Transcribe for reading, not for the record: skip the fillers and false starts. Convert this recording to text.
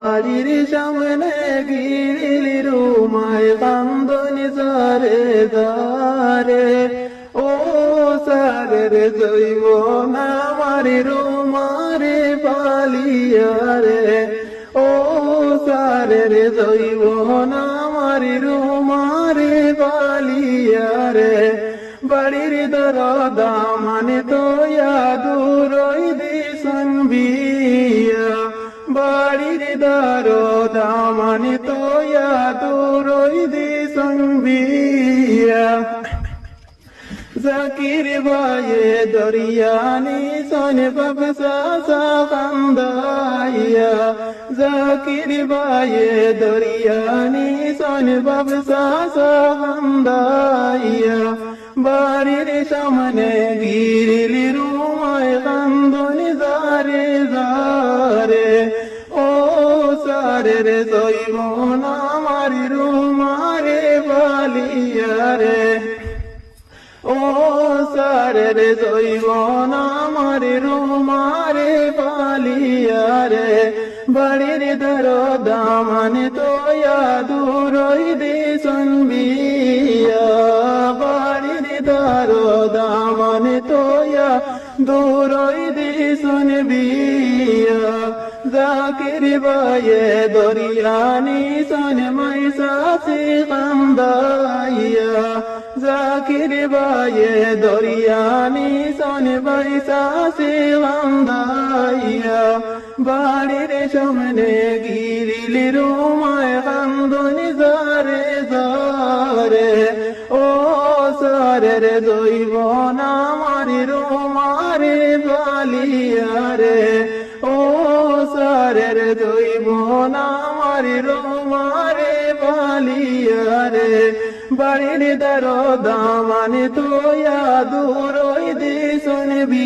বাড়ির সামনে গিরিলি রুমায় কান্দনি সারে দারে ও সারের জৈব না মারি রুমারে পালিয়ারে ও সারের জৈব না মারি রুমারে পালিয়ারে বাড়ির দরদা মানে তো দূরই দিশন বিয়া বাড়ির দরদা মানে তো দূরই দিশন বিয়া জাকির ভাইয়ে দরিয়ানি সোনে বাবসা সা কান্দাইয়া জাকির ভাইয়ে দরিয়ানি সোনে বাবসা সা কান্দাইয়া বাড়ির সামনে গিরিলি রুমায় কান্দনি জারে জারে ও সারের জৈব না মারি রুমারে বালিয়ারে ও সারের জৈব না মারি রুমারে বালিয়ারে বাড়ির দরদা মানে তো দূরই দিশন বিয়া বাড়ির দরদা মানে তো দূরই দিশন বিয়া জাকির ভাইয়ে দরিয়ানি সনে মাইসাসি কান্দাইয়া জাকির ভাইয়ে দরিয়ানি সনে মাইসাসি কান্দাইয়া বাড়ির সামনে গিরিলি রুমায় কান্দনি জারে জারে ও সারের জৈব না মারি রুমারে বালিয়ারে ও সারের জৈব না মারি রুমারে বালিয়ারে বাড়ির দরদা মানে তো দূরই দিশন বি